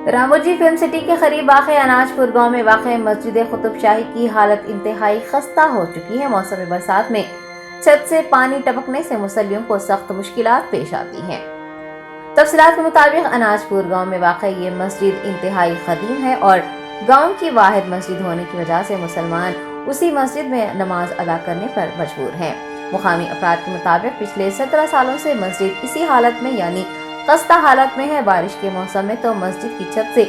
Ramoji film city के करीब वाक़ अनाजपुर गांव में वाक़ मस्जिद कुतुब शाही की हालत इंतहाई खस्ता हो चुकी है। मौसम बरसात में छत से पानी टपकने से मुसल्लियों को सख्त मुश्किलात पेश आती हैं। तफसीलात के मुताबिक अनाजपुर गांव में वाक़ ये मस्जिद इंतहाई कदीम है और गांव की वाहिद मस्जिद होने की वजह से मुसलमान उसी मस्जिद में नमाज अदा करने पर मजबूर हैं। मुकामी अफराद के मुताबिक पिछले 17 सालों से मस्जिद इसी हालत में यानी खस्ता हालत में है। बारिश के मौसम में तो मस्जिद की छत से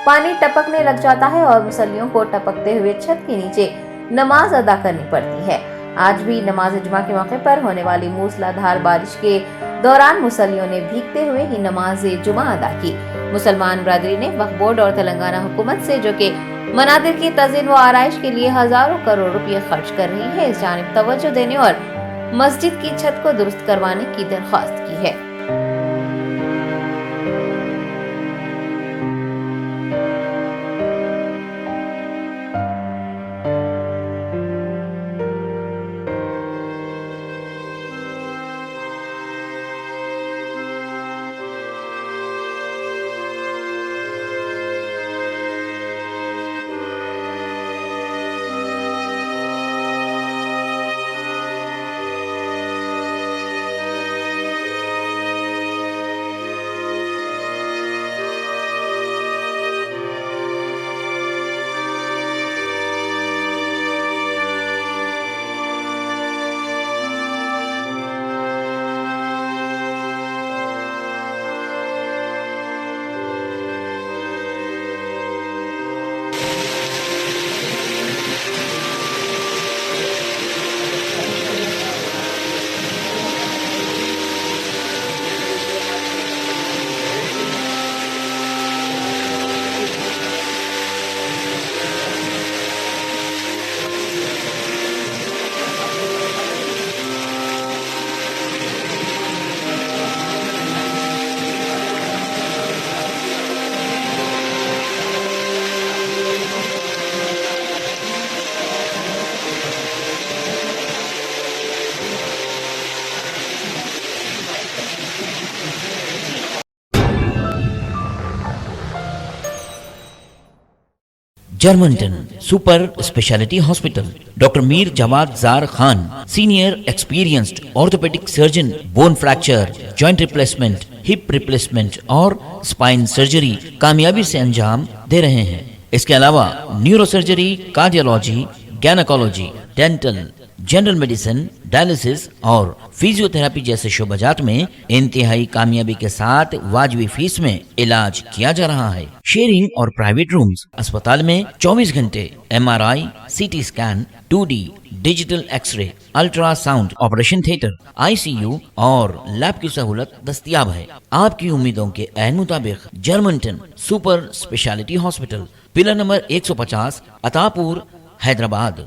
पानी टपकने लग जाता है और मुसल्लियों को टपकते हुए छत के नीचे नमाज अदा करनी पड़ती है। आज भी नमाज जुमा के मौके पर होने वाली मूसलाधार बारिश के दौरान मुसल्लियों ने भीगते हुए ही नमाज जुमा अदा की। मुसलमान बरादरी ने वक्फ बोर्ड और तेलंगाना हुकूमत से जो कि मनादिर की तज़ीन व आराइश के लिए हजारों करोड़ रुपये खर्च कर रही है, इस जानिब तवज्जो देने और मस्जिद की छत को दुरुस्त करवाने की दरख्वास्त की है। जर्मनटन super speciality hospital, doctor Mir Jawad Jar Khan, senior experienced orthopaedic surgeon, bone fracture, joint replacement, hip replacement और स्पाइन सर्जरी कामयाबी से अंजाम दे रहे हैं। इसके अलावा neuro surgery, cardiology, gynaecology, dental, general medicine, dialysis और फिजियोथेरेपी जैसे शोबाजात में इंतहाई कामयाबी के साथ वाजिबी फीस में इलाज किया जा रहा है। शेयरिंग और प्राइवेट रूम्स, अस्पताल में 24 घंटे MRI, CT scan, 2D digital x ray, ultrasound, operation theatre, ICU और लैब की सहूलत दस्तयाब है। आपकी उम्मीदों के ऐन मुताबिक Germanten super speciality hospital, pillar number 150, Attapur, Hyderabad.